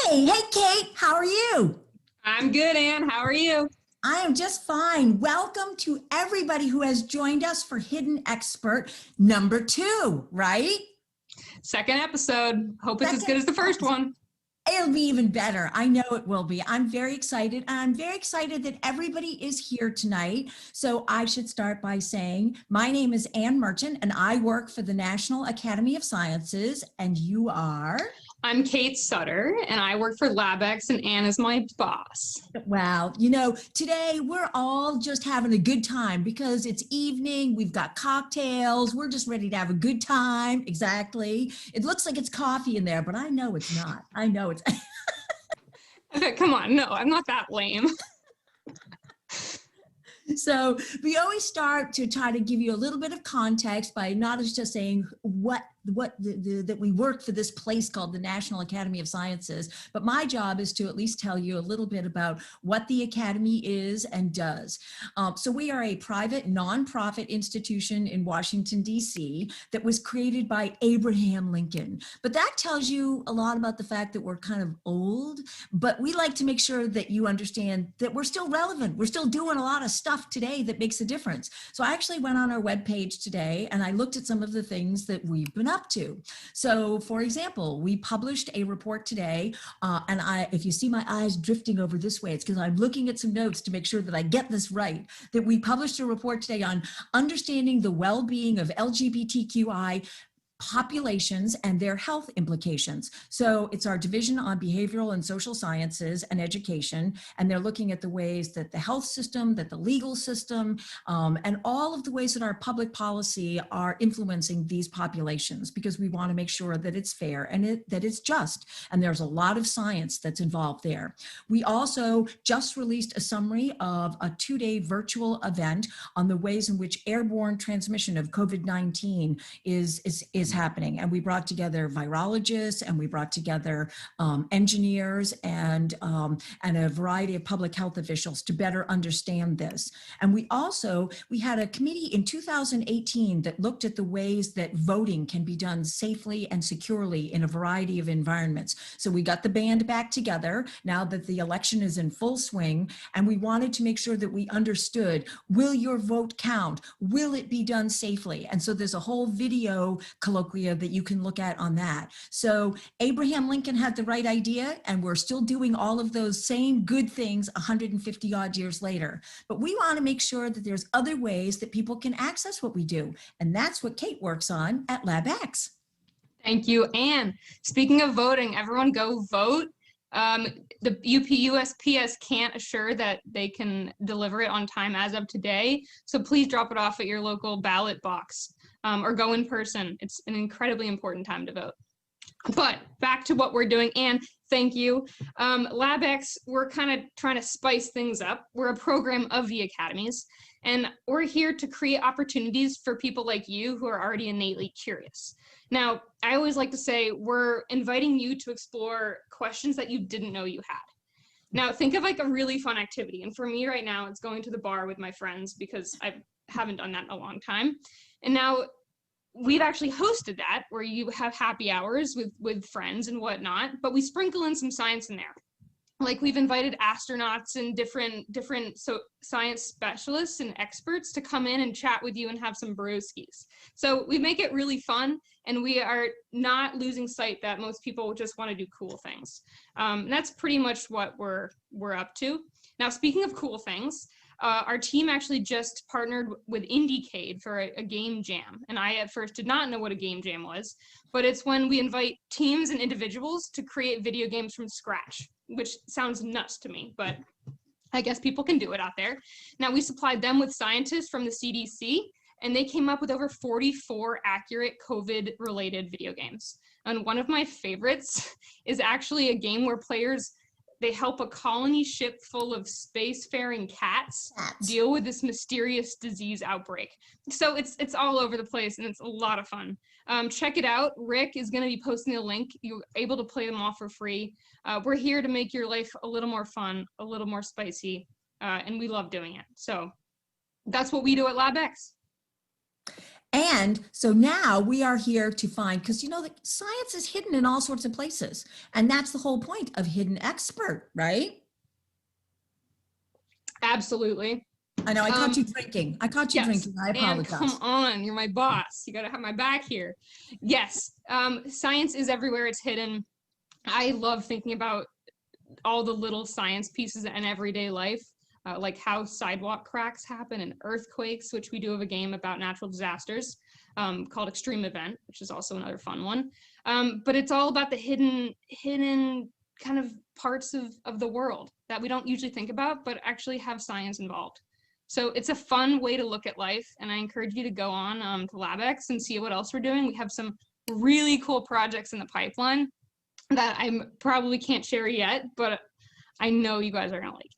Hey, Kate, how are you? I'm good, Ann. How are you? I am just fine. Welcome to everybody who has joined us for Hidden Expert number 2, right? Second episode. Hope it's as good Second as the first episode. one. It'll be even better. I know it will be. I'm very excited. And I'm very excited that everybody is here tonight. So I should start by saying my name is Ann Merchant and I work for the National Academy of Sciences. And you are? I'm Kate Sutter, and I work for LabX, and Ann is my boss. Wow. Today we're all just having a good time because it's evening. We've got cocktails. We're just ready to have a good time. Exactly. It looks like it's coffee in there, but I know it's not. I know it's. Okay, come on. No, I'm not that lame. So we always start to try to give you a little bit of context by not just saying that we work for this place called the National Academy of Sciences, but my job is to at least tell you a little bit about what the Academy is and does. So we are a private nonprofit institution in Washington, D.C. that was created by Abraham Lincoln. But that tells you a lot about the fact that we're kind of old, but we like to make sure that you understand that we're still relevant. We're still doing a lot of stuff today that makes a difference. So I actually went on our webpage today and I looked at some of the things that we've been up to. So for example, we published a report today if you see my eyes drifting over this way, it's because I'm looking at some notes to make sure that I get this right, that we published a report today on understanding the well-being of LGBTQI populations and their health implications. So it's our division on behavioral and social sciences and education, and they're looking at the ways that the health system, that the legal system, and all of the ways that our public policy are influencing these populations, because we want to make sure that it's fair and that it's just. And there's a lot of science that's involved there. We also just released a summary of a 2-day virtual event on the ways in which airborne transmission of COVID-19 is happening. And we brought together virologists and we brought together engineers and a variety of public health officials to better understand this. And we had a committee in 2018 that looked at the ways that voting can be done safely and securely in a variety of environments. So we got the band back together now that the election is in full swing, and we wanted to make sure that we understood, will your vote count? Will it be done safely? And so there's a whole video colloquia that you can look at on that. So Abraham Lincoln had the right idea, and we're still doing all of those same good things 150 odd years later. But we want to make sure that there's other ways that people can access what we do. And that's what Kate works on at LabX. Thank you, Ann. Speaking of voting, everyone go vote. The USPS can't assure that they can deliver it on time as of today. So please drop it off at your local ballot box or go in person. It's an incredibly important time to vote. But back to what we're doing, and thank you. LabX, we're kind of trying to spice things up. We're a program of the academies, and we're here to create opportunities for people like you who are already innately curious. Now, I always like to say we're inviting you to explore questions that you didn't know you had. Now, think of like a really fun activity. And for me right now, it's going to the bar with my friends because I haven't done that in a long time. And now we've actually hosted that where you have happy hours with friends and whatnot, but we sprinkle in some science in there. Like we've invited astronauts and different science specialists and experts to come in and chat with you and have some brewskis. So we make it really fun, and we are not losing sight that most people just want to do cool things. That's pretty much what we're up to. Now, speaking of cool things, our team actually just partnered with IndieCade for a game jam. And I at first did not know what a game jam was, but it's when we invite teams and individuals to create video games from scratch, which sounds nuts to me, but I guess people can do it out there. Now, we supplied them with scientists from the CDC, and they came up with over 44 accurate COVID-related video games. And one of my favorites is actually a game where they help a colony ship full of spacefaring cats deal with this mysterious disease outbreak. So it's all over the place, and it's a lot of fun. Check it out. Rick is going to be posting a link. You're able to play them all for free. We're here to make your life a little more fun, a little more spicy, and we love doing it. So that's what we do at LabX. And so now we are here to find, because you know that science is hidden in all sorts of places. And that's the whole point of Hidden Expert, right? Absolutely. I know I caught you drinking. I caught you Yes, drinking. I and apologize. come on, you're my boss. You got to have my back here. Yes, science is everywhere. It's hidden. I love thinking about all the little science pieces in everyday life, like how sidewalk cracks happen and earthquakes, which we do have a game about natural disasters called Extreme Event, which is also another fun one. But it's all about the hidden kind of parts of the world that we don't usually think about, but actually have science involved. So it's a fun way to look at life, and I encourage you to go on to LabX and see what else we're doing. We have some really cool projects in the pipeline that I probably can't share yet, but I know you guys are gonna like it.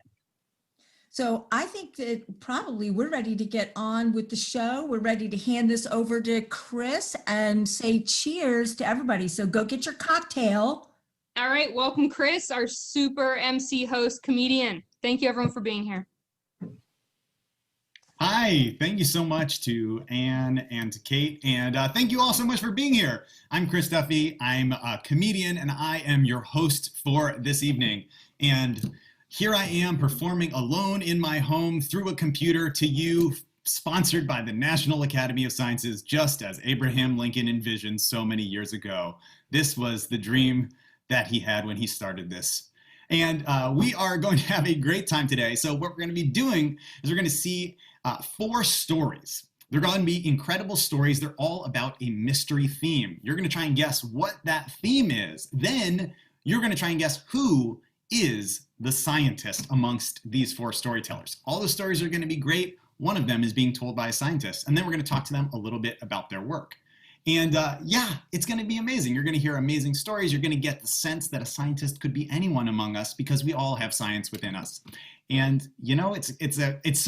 So I think that probably we're ready to get on with the show. We're ready to hand this over to Chris and say cheers to everybody. So go get your cocktail. All right, welcome Chris, our super MC host comedian. Thank you everyone for being here. Hi, thank you so much to Anne and to Kate, and thank you all so much for being here. I'm Chris Duffy, I'm a comedian, and I am your host for this evening. And here I am performing alone in my home through a computer to you, sponsored by the National Academy of Sciences, just as Abraham Lincoln envisioned so many years ago. This was the dream that he had when he started this. And we are going to have a great time today. So what we're going to be doing is we're going to see 4 stories. They're going to be incredible stories. They're all about a mystery theme. You're going to try and guess what that theme is. Then you're going to try and guess who is the scientist amongst these 4 storytellers. All the stories are going to be great. One of them is being told by a scientist. And then we're going to talk to them a little bit about their work. And yeah, it's going to be amazing. You're going to hear amazing stories. You're going to get the sense that a scientist could be anyone among us because we all have science within us. And you know, it's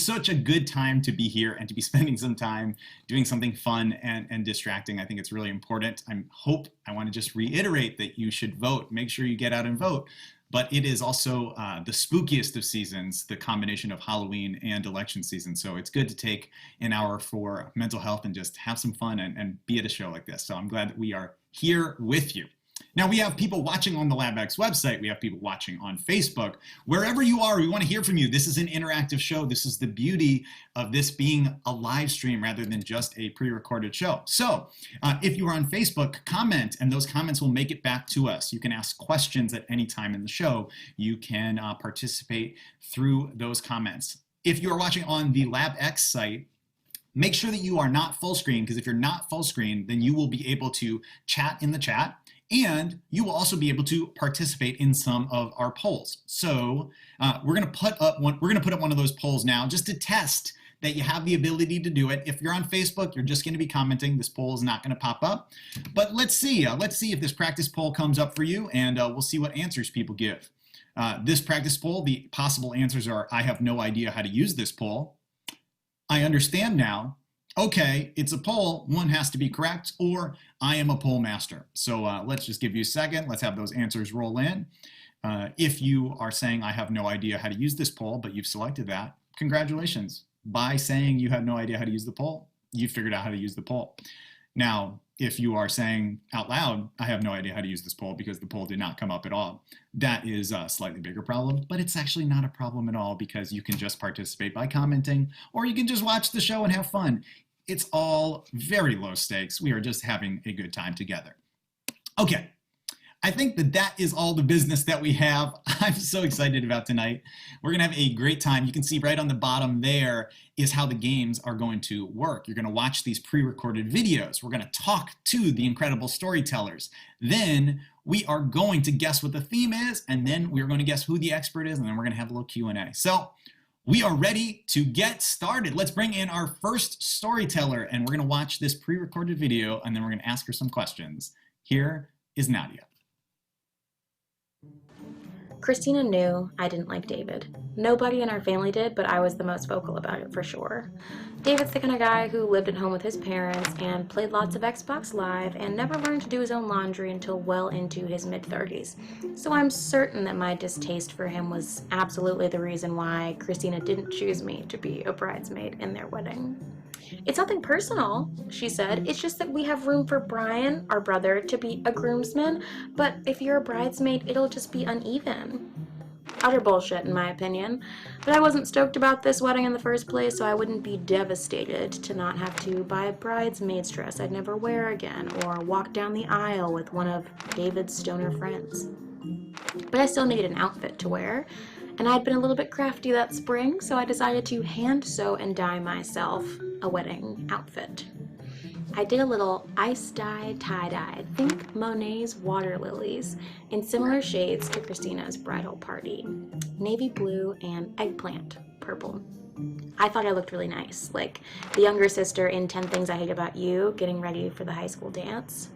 such a good time to be here and to be spending some time doing something fun and distracting. I think it's really important. I want to just reiterate that you should vote. Make sure you get out and vote. But it is also the spookiest of seasons, the combination of Halloween and election season. So it's good to take an hour for mental health and just have some fun and be at a show like this. So I'm glad that we are here with you. Now, we have people watching on the LabX website. We have people watching on Facebook. Wherever you are, we want to hear from you. This is an interactive show. This is the beauty of this being a live stream rather than just a pre-recorded show. So if you are on Facebook, comment, and those comments will make it back to us. You can ask questions at any time in the show. You can participate through those comments. If you are watching on the LabX site, make sure that you are not full screen, because if you're not full screen, then you will be able to chat in the chat. And you will also be able to participate in some of our polls. So we're going to put up one of those polls now just to test that you have the ability to do it. If you're on Facebook, you're just going to be commenting. This poll is not going to pop up. But let's see if this practice poll comes up for you, and we'll see what answers people give. This practice poll, the possible answers are: I have no idea how to use this poll. I understand now. Okay, it's a poll, one has to be correct, or I am a poll master. So let's just give you a second. Let's have those answers roll in. If you are saying I have no idea how to use this poll, but you've selected that, congratulations. By saying you have no idea how to use the poll, you figured out how to use the poll. Now, if you are saying out loud, I have no idea how to use this poll because the poll did not come up at all, that is a slightly bigger problem, but it's actually not a problem at all because you can just participate by commenting, or you can just watch the show and have fun. It's all very low stakes. We are just having a good time together. Okay, I think that is all the business that we have. I'm so excited about tonight. We're gonna have a great time. You can see right on the bottom there is how the games are going to work. You're gonna watch these pre-recorded videos. We're gonna talk to the incredible storytellers. Then we are going to guess what the theme is, and then we're going to guess who the expert is, and then we're gonna have a little Q&A. So we are ready to get started. Let's bring in our first storyteller, and we're gonna watch this pre-recorded video, and then we're gonna ask her some questions. Here is Nadia. Christina knew I didn't like David. Nobody in our family did, but I was the most vocal about it for sure. David's the kind of guy who lived at home with his parents and played lots of Xbox Live and never learned to do his own laundry until well into his mid-30s. So I'm certain that my distaste for him was absolutely the reason why Christina didn't choose me to be a bridesmaid in their wedding. It's nothing personal, she said. It's just that we have room for Brian, our brother, to be a groomsman, but if you're a bridesmaid, it'll just be uneven. Utter bullshit, in my opinion. But I wasn't stoked about this wedding in the first place, so I wouldn't be devastated to not have to buy a bridesmaid's dress I'd never wear again, or walk down the aisle with one of David's stoner friends. But I still needed an outfit to wear, and I'd been a little bit crafty that spring, so I decided to hand sew and dye myself a wedding outfit. I did a little ice dye tie-dye, think Monet's water lilies, in similar shades to Christina's bridal party, navy blue and eggplant purple. I thought I looked really nice, like the younger sister in 10 Things I Hate About You, getting ready for the high school dance.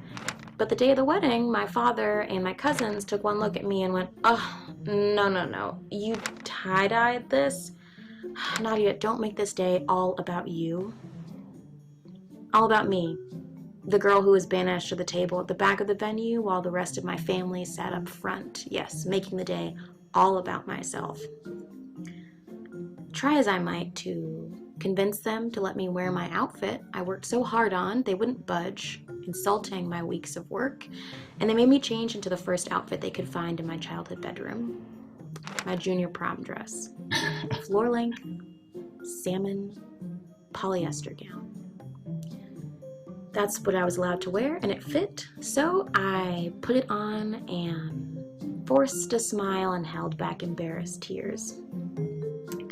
But the day of the wedding, my father and my cousins took one look at me and went, "Oh, no, you tie-dyed this? Nadia, don't make this day all about you." All about me, the girl who was banished to the table at the back of the venue while the rest of my family sat up front. Yes, making the day all about myself. Try as I might to convince them to let me wear my outfit I worked so hard on, they wouldn't budge, insulting my weeks of work, and they made me change into the first outfit they could find in my childhood bedroom. My junior prom dress. Floor-length, salmon, polyester gown. That's what I was allowed to wear, and it fit, so I put it on and forced a smile and held back embarrassed tears.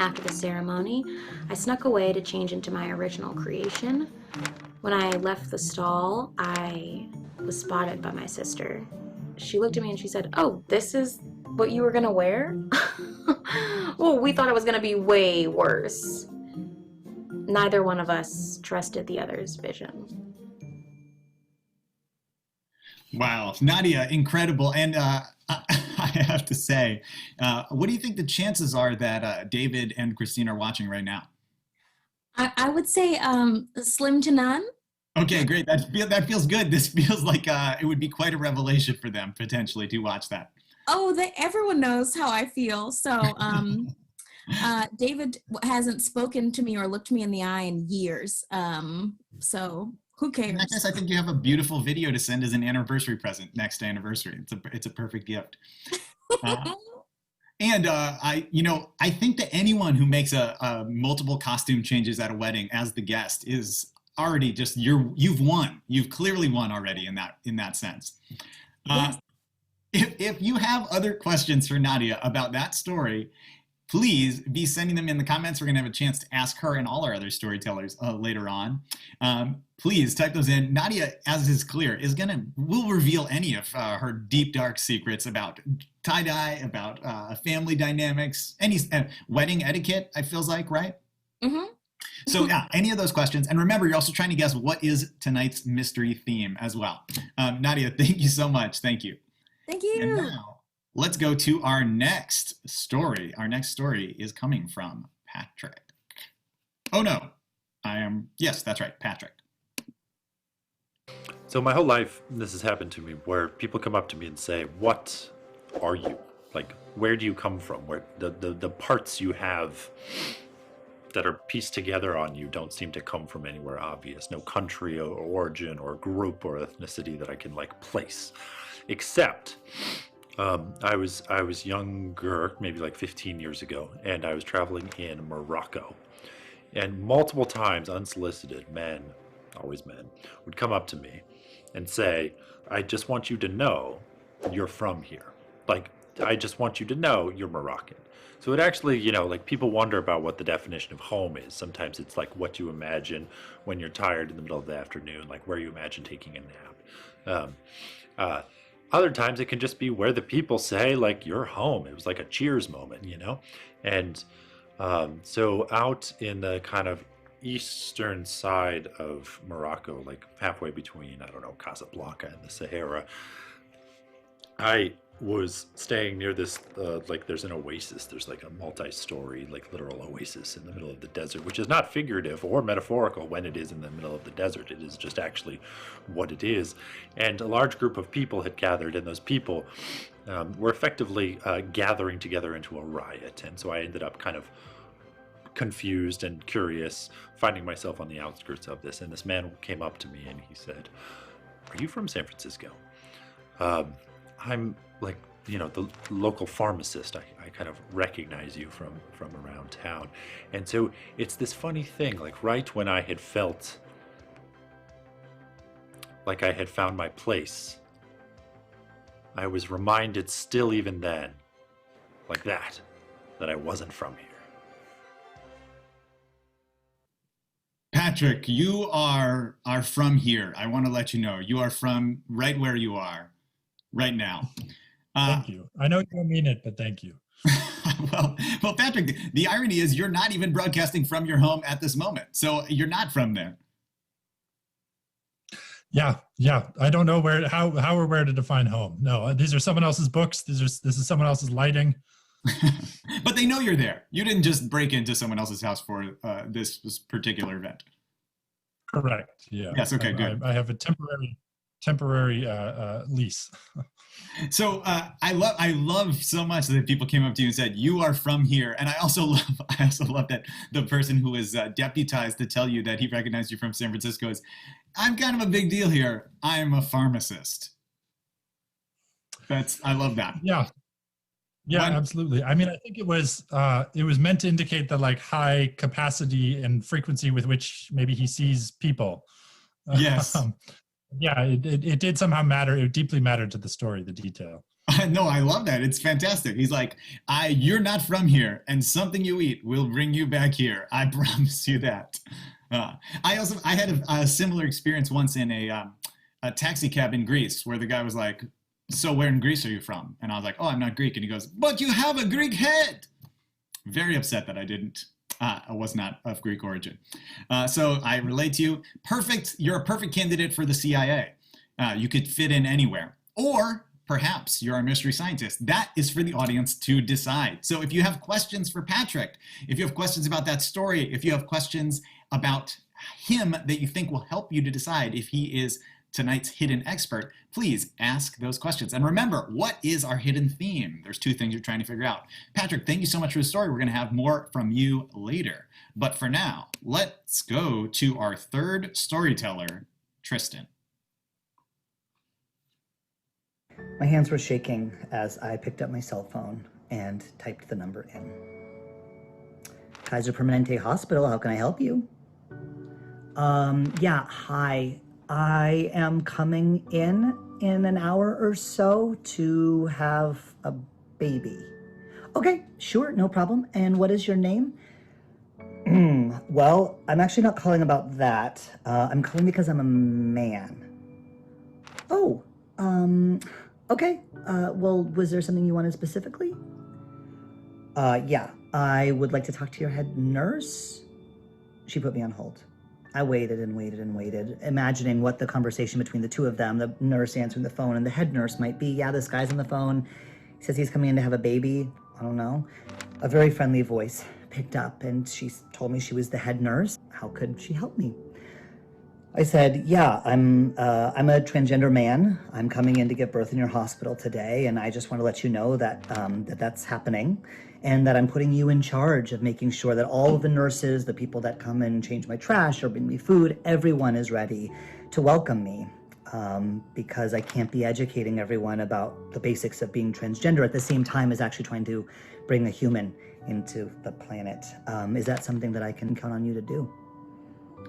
After the ceremony, I snuck away to change into my original creation. When I left the stall, I was spotted by my sister. She looked at me and she said, "Oh, this is what you were gonna wear?" Well, we thought it was gonna be way worse. Neither one of us trusted the other's vision. Wow, Nadia, incredible. And I have to say, what do you think the chances are that David and Christine are watching right now? I would say slim to none. Okay, great. That feels good. This feels like it would be quite a revelation for them potentially to watch that. Oh, everyone knows how I feel. So David hasn't spoken to me or looked me in the eye in years. So who cares? In that case, I think you have a beautiful video to send as an anniversary present next anniversary. It's a perfect gift. And I think that anyone who makes a multiple costume changes at a wedding as the guest is already just you've won. You've clearly won already in that sense. Yes. If you have other questions for Nadia about that story, please be sending them in the comments. We're going to have a chance to ask her and all our other storytellers later on. Please type those in. Nadia, as is clear, will reveal any of her deep, dark secrets about tie-dye, about family dynamics, any wedding etiquette, I feels like, right? Mm-hmm. So yeah, any of those questions. And remember, you're also trying to guess what is tonight's mystery theme as well. Nadia, thank you so much. Thank you. Thank you. And now, let's go to our next story. Our next story is coming from Patrick. Oh no, yes, that's right, Patrick. So my whole life, this has happened to me, where people come up to me and say, "What are you? Like, where do you come from? Where the parts you have that are pieced together on you don't seem to come from anywhere obvious. No country or origin or group or ethnicity that I can like place, except." I was younger, maybe like 15 years ago, and I was traveling in Morocco. And multiple times, unsolicited, men, always men, would come up to me and say, "I just want you to know you're from here. Like, I just want you to know you're Moroccan." So it actually, like people wonder about what the definition of home is. Sometimes it's like what you imagine when you're tired in the middle of the afternoon, like where you imagine taking a nap. Other times it can just be where the people say, like, you're home. It was like a Cheers moment, And so out in the kind of eastern side of Morocco, like halfway between, I don't know, Casablanca and the Sahara, I was staying near this, like there's an oasis. There's like a multi-story, like literal oasis in the middle of the desert, which is not figurative or metaphorical when it is in the middle of the desert. It is just actually what it is. And a large group of people had gathered, and those people were effectively gathering together into a riot. And so I ended up kind of confused and curious, finding myself on the outskirts of this. And this man came up to me and he said, "Are you from San Francisco?" I'm like, the local pharmacist. I kind of recognize you from around town. And so it's this funny thing, like right when I had felt like I had found my place, I was reminded still even then, like that I wasn't from here. Patrick, you are from here. I want to let you know you are from right where you are right now. Thank you. I know you don't mean it, but thank you. well, Patrick, the irony is you're not even broadcasting from your home at this moment. So you're not from there. Yeah. I don't know how or where to define home. No, these are someone else's books. This is someone else's lighting. But they know you're there. You didn't just break into someone else's house for this particular event. Correct. Yeah. Yes. Okay. Good. I have a temporary lease. So I love so much that people came up to you and said you are from here, and I also love that the person who was deputized to tell you that he recognized you from San Francisco is, I'm kind of a big deal here. I am a pharmacist. I love that. Yeah, absolutely. I mean, I think it was meant to indicate the like high capacity and frequency with which maybe he sees people. Yes. Yeah, it did somehow matter. It deeply mattered to the story, the detail. No, I love that. It's fantastic. He's like, you're not from here, and something you eat will bring you back here. I promise you that. I had a similar experience once in a taxi cab in Greece, where the guy was like, "So where in Greece are you from?" And I was like, "Oh, I'm not Greek." And he goes, "But you have a Greek head." Very upset that I was not of Greek origin. So I relate to you. Perfect. You're a perfect candidate for the CIA. You could fit in anywhere. Or perhaps you're a mystery scientist. That is for the audience to decide. So if you have questions for Patrick, if you have questions about that story, if you have questions about him that you think will help you to decide if he is tonight's hidden expert, please ask those questions. And remember, what is our hidden theme? There's two things you're trying to figure out. Patrick, thank you so much for the story. We're going to have more from you later. But for now, let's go to our third storyteller, Tristan. My hands were shaking as I picked up my cell phone and typed the number in. Kaiser Permanente Hospital, how can I help you? Yeah, hi. I am coming in an hour or so to have a baby. Okay, sure, no problem. And what is your name? Well, I'm actually not calling about that. I'm calling because I'm a man. Oh, okay. Well, was there something you wanted specifically? Yeah, I would like to talk to your head nurse. She put me on hold. I waited and waited and waited, imagining what the conversation between the two of them, the nurse answering the phone and the head nurse, might be. Yeah, this guy's on the phone. He says he's coming in to have a baby. I don't know. A very friendly voice picked up, and she told me she was the head nurse. How could she help me? I said, yeah, I'm a transgender man. I'm coming in to give birth in your hospital today, and I just want to let you know that that's happening, and that I'm putting you in charge of making sure that all of the nurses, the people that come and change my trash or bring me food, everyone is ready to welcome me, because I can't be educating everyone about the basics of being transgender at the same time as actually trying to bring a human into the planet. Is that something that I can count on you to do?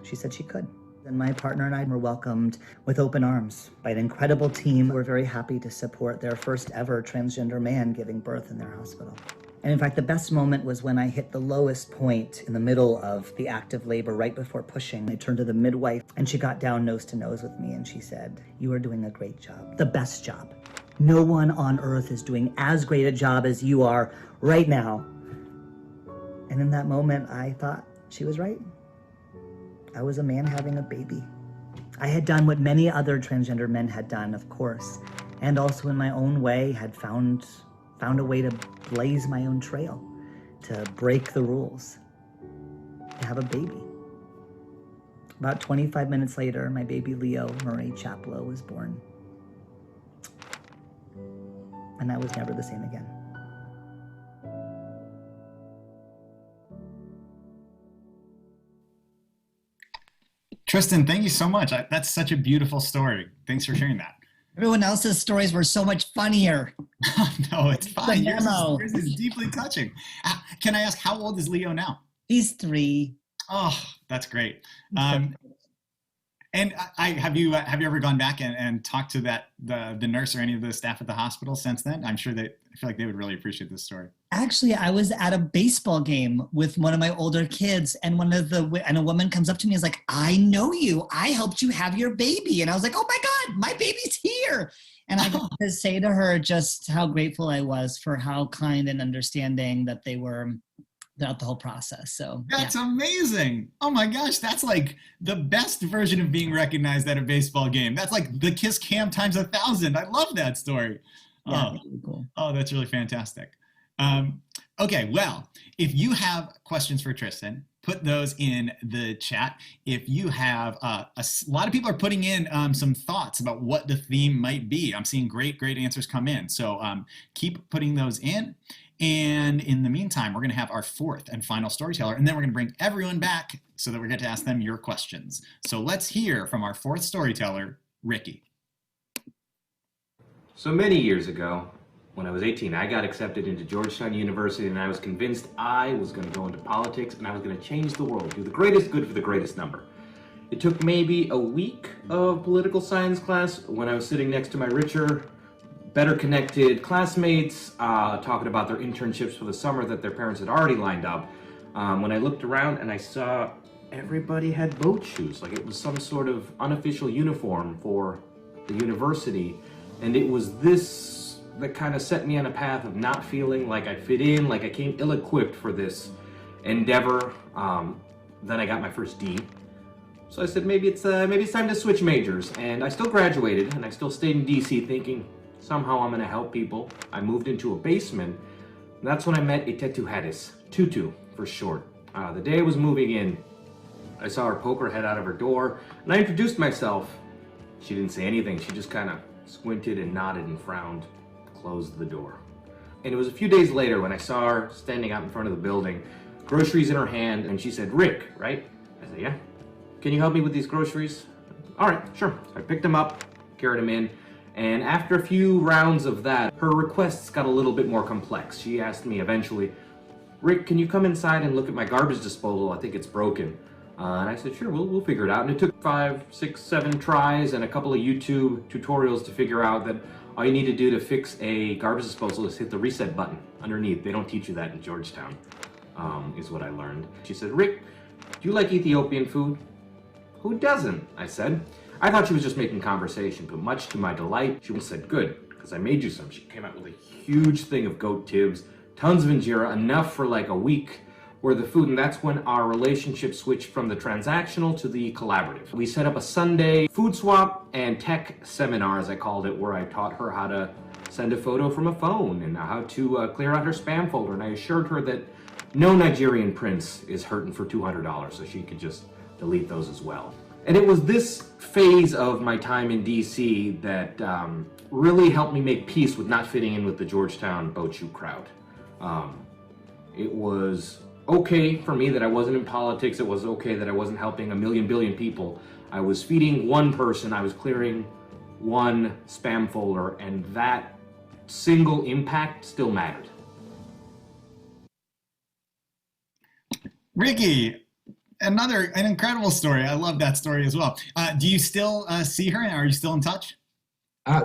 She said she could. And my partner and I were welcomed with open arms by an incredible team. We're very happy to support their first ever transgender man giving birth in their hospital. And in fact, the best moment was when I hit the lowest point in the middle of the active labor, right before pushing. I turned to the midwife, and she got down nose to nose with me, and she said, "You are doing a great job, the best job. No one on earth is doing as great a job as you are right now." And in that moment, I thought she was right. I was a man having a baby. I had done what many other transgender men had done, of course, and also in my own way had found a way to blaze my own trail, to break the rules, to have a baby. About 25 minutes later, my baby Leo Murray Chaplow was born. And I was never the same again. Tristan, thank you so much. That's such a beautiful story. Thanks for sharing that. Everyone else's stories were so much funnier. No, it's fine. memo. Yours is deeply touching. Can I ask, how old is Leo now? He's 3. Oh, that's great. And have you ever gone back and talked to the nurse or any of the staff at the hospital since then? I feel like they would really appreciate this story. Actually, I was at a baseball game with one of my older kids, and a woman comes up to me and is like, "I know you. I helped you have your baby." And I was like, "Oh my God, my baby's here." And I got to say to her just how grateful I was for how kind and understanding that they were throughout the whole process. So that's amazing. Oh my gosh, that's like the best version of being recognized at a baseball game. That's like the kiss cam times 1,000. I love that story. Yeah, really cool. Oh, that's really fantastic. Okay, well, if you have questions for Tristan, put those in the chat. If you have, a lot of people are putting in some thoughts about what the theme might be. I'm seeing great answers come in. So keep putting those in. And in the meantime, we're going to have our fourth and final storyteller, and then we're going to bring everyone back so that we get to ask them your questions. So let's hear from our fourth storyteller, Ricky. So many years ago, when I was 18, I got accepted into Georgetown University, and I was convinced I was going to go into politics and I was going to change the world, do the greatest good for the greatest number. It took maybe a week of political science class when I was sitting next to my richer, better connected classmates, talking about their internships for the summer that their parents had already lined up. When I looked around and I saw everybody had boat shoes, like it was some sort of unofficial uniform for the university. And it was this that kind of set me on a path of not feeling like I fit in, like I came ill-equipped for this endeavor. Then I got my first D. So I said, maybe it's time to switch majors. And I still graduated, and I still stayed in DC thinking, somehow I'm gonna help people. I moved into a basement, and that's when I met a tetuhatis, Tutu for short. The day I was moving in, I saw her poke her head out of her door, and I introduced myself. She didn't say anything, she just kind of squinted and nodded and frowned, closed the door. And it was a few days later when I saw her standing out in front of the building, groceries in her hand, and she said, "Rick, right?" I said, "Yeah." "Can you help me with these groceries?" "All right, sure." So I picked them up, carried them in, and after a few rounds of that, her requests got a little bit more complex. She asked me eventually, "Rick, can you come inside and look at my garbage disposal? I think it's broken." And I said, "Sure, we'll figure it out." And it took 5, 6, 7 tries and a couple of YouTube tutorials to figure out that all you need to do to fix a garbage disposal is hit the reset button underneath. They don't teach you that in Georgetown, is what I learned. She said, "Rick, do you like Ethiopian food?" "Who doesn't?" I said. I thought she was just making conversation, but much to my delight, she said, "Good, because I made you some." She came out with a huge thing of goat tibs, tons of injera, enough for like a week worth of food, and that's when our relationship switched from the transactional to the collaborative. We set up a Sunday food swap and tech seminar, as I called it, where I taught her how to send a photo from a phone and how to clear out her spam folder, and I assured her that no Nigerian prince is hurting for $200, so she could just delete those as well. And it was this phase of my time in DC that really helped me make peace with not fitting in with the Georgetown boat shoe crowd. It was okay for me that I wasn't in politics. It was okay that I wasn't helping a million billion people. I was feeding one person, I was clearing one spam folder, and that single impact still mattered. Ricky, an incredible story. I love that story as well. Do you still see her? Are you still in touch?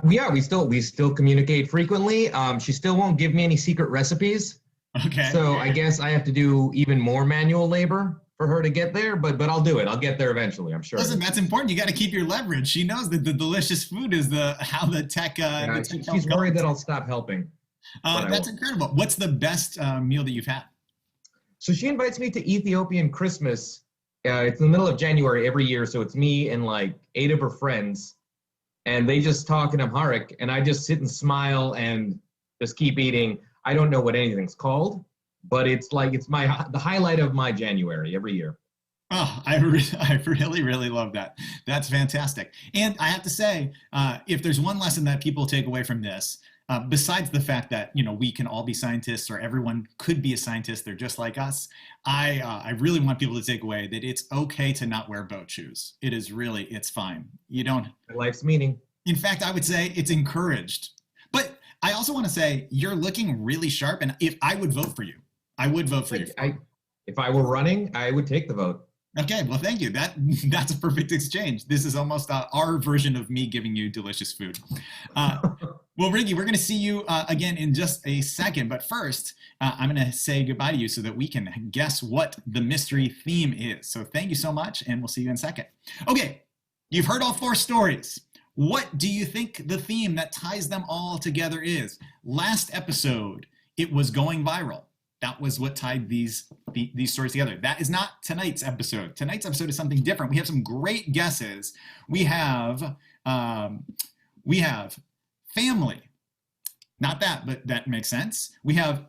Yeah, we still communicate frequently. She still won't give me any secret recipes. Okay. So I guess I have to do even more manual labor for her to get there, but I'll do it. I'll get there eventually, I'm sure. Listen, that's important. You got to keep your leverage. She knows that the delicious food is how the tech. She's worried that I'll stop helping. That's incredible. What's the best meal that you've had? So she invites me to Ethiopian Christmas. It's in the middle of January every year, so it's me and like 8 of her friends, and they just talk in Amharic, and I just sit and smile and just keep eating. I don't know what anything's called, but it's the highlight of my January every year. Oh, I really love that. That's fantastic. And I have to say, if there's one lesson that people take away from this, besides the fact that, we can all be scientists, or everyone could be a scientist, they're just like us, I really want people to take away that it's okay to not wear boat shoes. It's fine. You don't. Life's meaning. In fact, I would say it's encouraged. But I also want to say you're looking really sharp, and if I would vote for you, I would vote for you. If I were running, I would take the vote. Okay, well, thank you. That's a perfect exchange. This is almost our version of me giving you delicious food. Well, Ricky, we're going to see you again in just a second. But first, I'm going to say goodbye to you so that we can guess what the mystery theme is. So thank you so much, and we'll see you in a second. Okay, you've heard all 4 stories. What do you think the theme that ties them all together is? Last episode, it was going viral. That was what tied these stories together. That is not tonight's episode. Tonight's episode is something different. We have some great guesses. We have family. Not that, but that makes sense. We have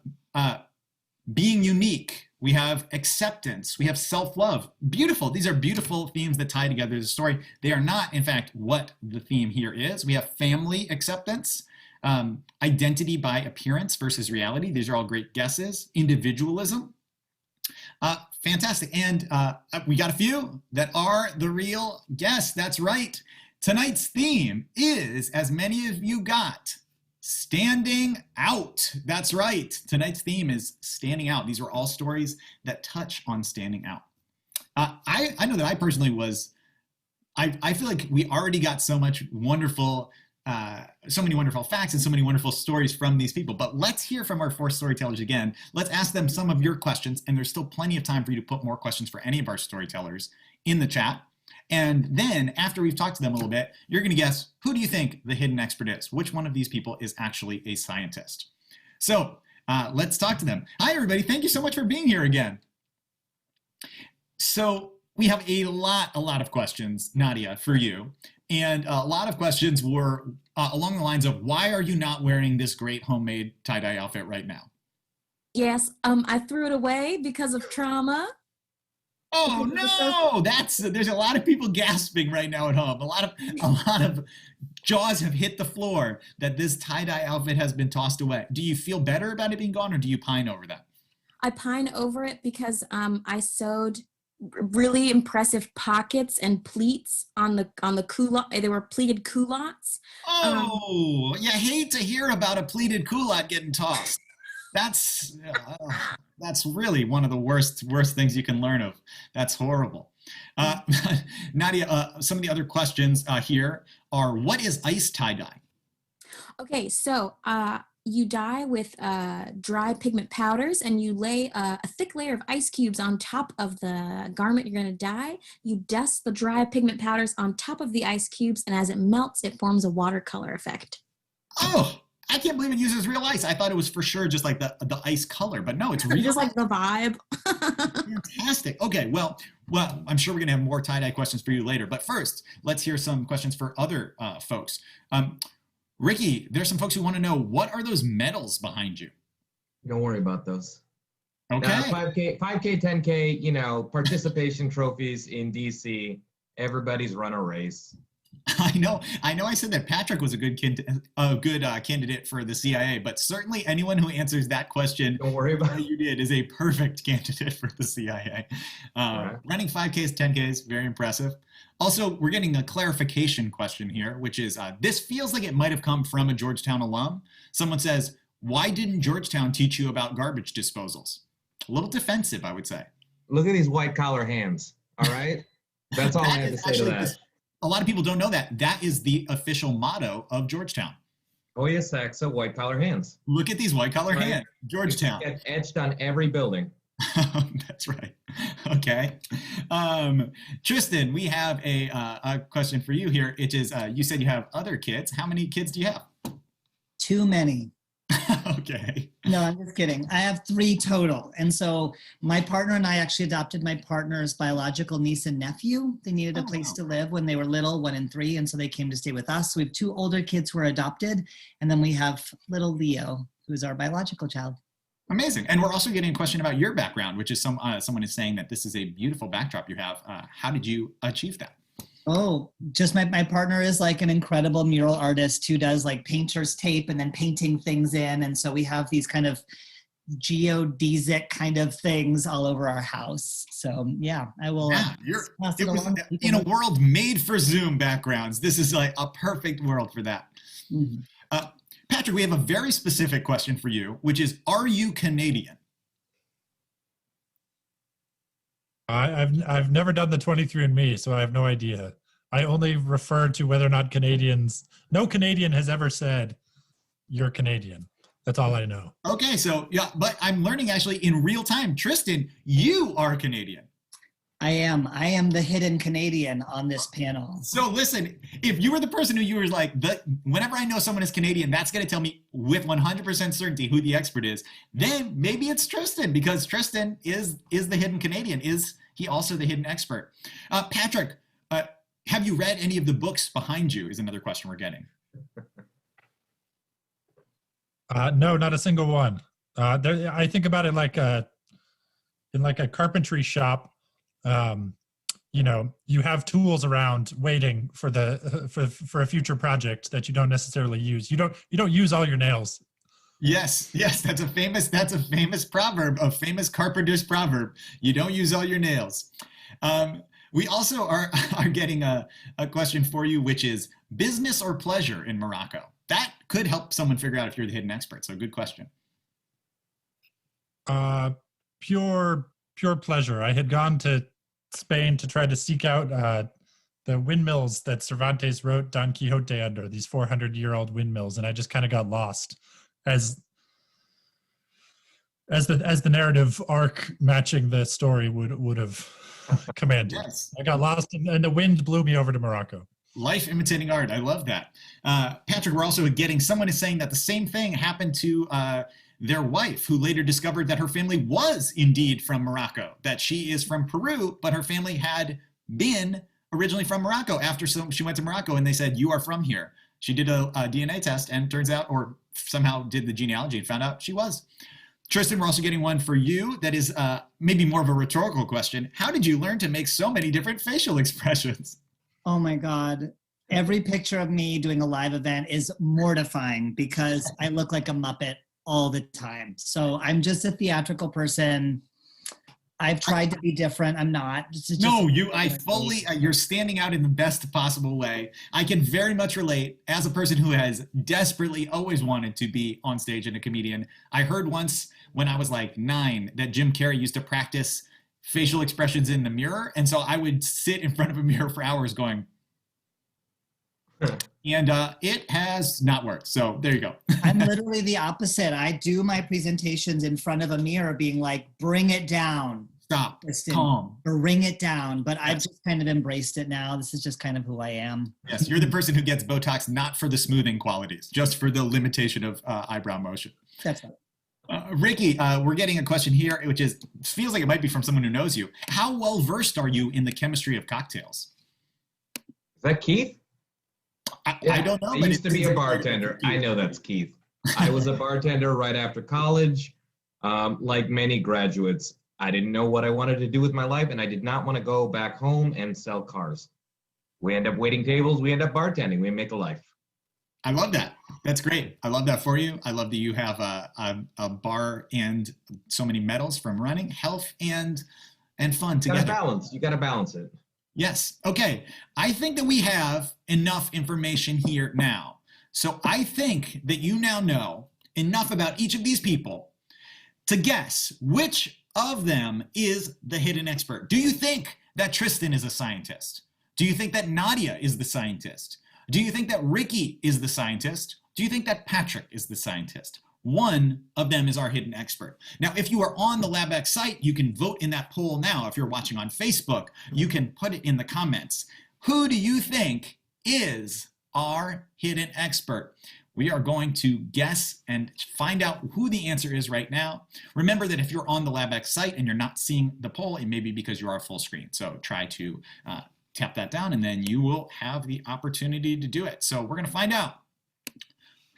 being unique. We have acceptance. We have self-love. Beautiful. These are beautiful themes that tie together the story. They are not, in fact, what the theme here is. We have family acceptance. Identity by appearance versus reality. These are all great guesses. Individualism. Fantastic. And we got a few that are the real guess. That's right. Tonight's theme is, as many of you got, standing out. That's right. Tonight's theme is standing out. These are all stories that touch on standing out. I know that I personally was, I feel like we already got so many wonderful facts and so many wonderful stories from these people. But let's hear from our 4 storytellers again. Let's ask them some of your questions, and there's still plenty of time for you to put more questions for any of our storytellers in the chat. And then after we've talked to them a little bit, you're going to guess, who do you think the hidden expert is? Which one of these people is actually a scientist? So let's talk to them. Hi, everybody. Thank you so much for being here again. So we have a lot of questions, Nadia, for you. And a lot of questions were along the lines of, why are you not wearing this great homemade tie-dye outfit right now? Yes, I threw it away because of trauma. Oh no! There's a lot of people gasping right now at home. A lot of jaws have hit the floor that this tie-dye outfit has been tossed away. Do you feel better about it being gone, or do you pine over that? I pine over it because I sewed really impressive pockets and pleats on the culotte. They were pleated culottes. Oh, you hate to hear about a pleated culotte getting tossed. That's really one of the worst things you can learn of. That's horrible. Nadia, some of the other questions here are, what is ice tie-dye? Okay, so you dye with dry pigment powders, and you lay a thick layer of ice cubes on top of the garment you're going to dye. You dust the dry pigment powders on top of the ice cubes, and as it melts, it forms a watercolor effect. Oh, I can't believe it uses real ice. I thought it was for sure just like the ice color, but no, it's real. Just like the vibe. Fantastic. Okay, well, I'm sure we're going to have more tie-dye questions for you later. But first, let's hear some questions for other folks. Ricky, there's some folks who want to know, what are those medals behind you? Don't worry about those. Okay. 5K, 10K, participation trophies in DC. Everybody's run a race. I know. I said that Patrick was a good candidate for the CIA, but certainly anyone who answers that question, don't worry about you did, is a perfect candidate for the CIA. Right. Running 5Ks, 10Ks, very impressive. Also, we're getting a clarification question here, which is, this feels like it might have come from a Georgetown alum. Someone says, why didn't Georgetown teach you about garbage disposals? A little defensive, I would say. Look at these white collar hands. All right. That's all I have to say to that. A lot of people don't know that. That is the official motto of Georgetown. Oya Saxa, white collar hands. Look at these white collar hands. Georgetown. It's etched on every building. That's right. Okay. Tristan, we have a question for you here. It is, you said you have other kids. How many kids do you have? Too many. Okay. No, I'm just kidding. I have 3 total. And so my partner and I actually adopted my partner's biological niece and nephew. They needed a place to live when they were little, 1 and 3. And so they came to stay with us. So we have 2 older kids who are adopted. And then we have little Leo, who's our biological child. Amazing. And we're also getting a question about your background, which is someone is saying that this is a beautiful backdrop you have. How did you achieve that? Oh, just my partner is like an incredible mural artist who does like painter's tape and then painting things in. And so we have these kind of geodesic kind of things all over our house. So yeah, I will pass it along. In a world made for Zoom backgrounds, this is like a perfect world for that. Mhm. Patrick, we have a very specific question for you, which is, are you Canadian? I've never done the 23andMe, so I have no idea. I only refer to whether or not no Canadian has ever said you're Canadian. That's all I know. Okay, so yeah, but I'm learning actually in real time. Tristan, you are Canadian. I am the hidden Canadian on this panel. So listen, if you were the person who you were like, whenever I know someone is Canadian, that's going to tell me with 100% certainty who the expert is, then maybe it's Tristan, because Tristan is the hidden Canadian. Is he also the hidden expert? Patrick, have you read any of the books behind you is another question we're getting. No, not a single one. I think about it like in like a carpentry shop. You know, you have tools around waiting for for a future project that you don't necessarily use. You don't use all your nails. Yes, that's a famous proverb, a famous carpenter's proverb. You don't use all your nails. We also are getting a question for you, which is business or pleasure in Morocco. That could help someone figure out if you're the hidden expert. So good question. Pure pleasure. I had gone to Spain to try to seek out the windmills that Cervantes wrote Don Quixote under, these 400-year-old windmills, and I just kind of got lost as the narrative arc matching the story would have commanded. Yes. I got lost and the wind blew me over to Morocco. Life imitating art. I love that. Patrick, we're also getting, someone is saying that the same thing happened to their wife, who later discovered that her family was indeed from Morocco, that she is from Peru, but her family had been originally from Morocco after she went to Morocco and they said, you are from here. She did a DNA test and turns out, or somehow did the genealogy and found out she was. Tristan, we're also getting one for you that is maybe more of a rhetorical question. How did you learn to make so many different facial expressions? Oh my God. Every picture of me doing a live event is mortifying because I look like a Muppet all the time. So I'm just a theatrical person. I've tried to be different. I'm not. You're standing out in the best possible way. I can very much relate as a person who has desperately always wanted to be on stage and a comedian. I heard once when I was like 9 that Jim Carrey used to practice facial expressions in the mirror. And so I would sit in front of a mirror for hours going, and it has not worked. So there you go. I'm literally the opposite. I do my presentations in front of a mirror being like, bring it down. Stop. Tristan, calm. Bring it down. But I've just kind of embraced it now. This is just kind of who I am. Yes, you're the person who gets Botox not for the smoothing qualities, just for the limitation of eyebrow motion. That's right. Ricky, we're getting a question here, which feels like it might be from someone who knows you. How well versed are you in the chemistry of cocktails? Is that Keith? I don't know. I used to be a bartender. I know that's Keith. I was a bartender right after college. Like many graduates, I didn't know what I wanted to do with my life, and I did not want to go back home and sell cars. We end up waiting tables. We end up bartending. We make a life. I love that. That's great. I love that for you. I love that you have a bar and so many medals from running, health, and fun together. You got to balance it. Yes. Okay. I think that we have enough information here now. So I think that you now know enough about each of these people to guess which of them is the hidden expert. Do you think that Tristan is a scientist? Do you think that Nadia is the scientist? Do you think that Ricky is the scientist? Do you think that Patrick is the scientist? One of them is our hidden expert. Now, if you are on the LabX site, you can vote in that poll now. If you're watching on Facebook, you can put it in the comments. Who do you think is our hidden expert? We are going to guess and find out who the answer is right now. Remember that if you're on the LabX site and you're not seeing the poll, it may be because you are full screen. So try to tap that down and then you will have the opportunity to do it. So we're going to find out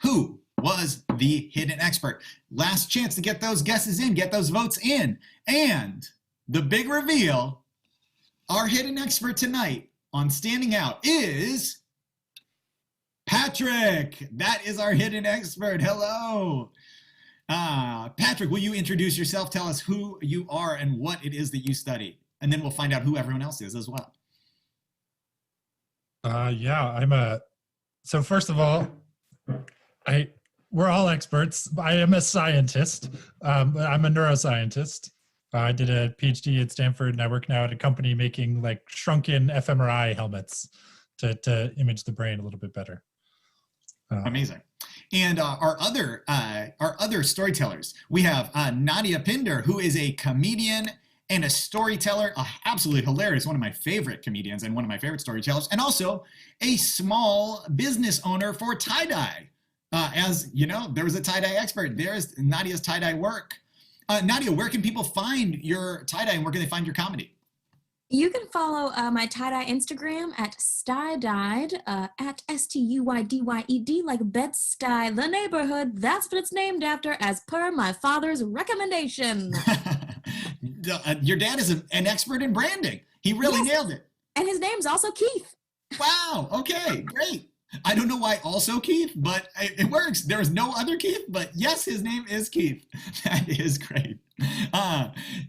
who was the hidden expert. Last chance to get those guesses in, get those votes in. And the big reveal, our hidden expert tonight on standing out is Patrick. That is our hidden expert. Hello. Patrick, will you introduce yourself? Tell us who you are and what it is that you study. And then we'll find out who everyone else is as well. Yeah, so first of all, we're all experts. I am a scientist. I'm a neuroscientist. I did a PhD at Stanford, and I work now at a company making like shrunken fMRI helmets to image the brain a little bit better. Amazing. And our other storytellers, we have Nadia Pinder, who is a comedian and a storyteller, absolutely hilarious, one of my favorite comedians and one of my favorite storytellers, and also a small business owner for tie-dye. As you know, there was a tie-dye expert. There's Nadia's tie-dye work. Nadia, where can people find your tie-dye and where can they find your comedy? You can follow my tie-dye Instagram at stydyed, at STUYDYED, like Bed-Stuy, the neighborhood. That's what it's named after, as per my father's recommendation. Your dad is an expert in branding. He really nailed it. And his name's also Keith. Wow. Okay, great. I don't know why also Keith, but it works. There is no other Keith, but yes, his name is Keith. That is great.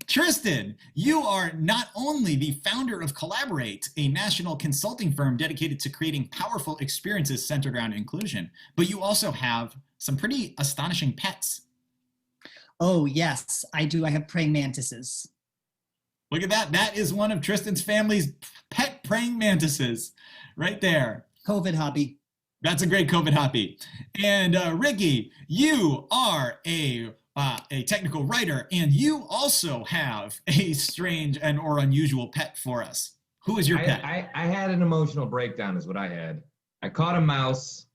Tristan, you are not only the founder of Collaborate, a national consulting firm dedicated to creating powerful experiences centered around inclusion, but you also have some pretty astonishing pets. Oh, yes, I do. I have praying mantises. Look at that. That is one of Tristan's family's pet praying mantises right there. COVID hobby. That's a great COVID hobby. And Ricky, you are a technical writer, and you also have a strange and or unusual pet for us. Who is your pet? I had an emotional breakdown is what I had. I caught a mouse,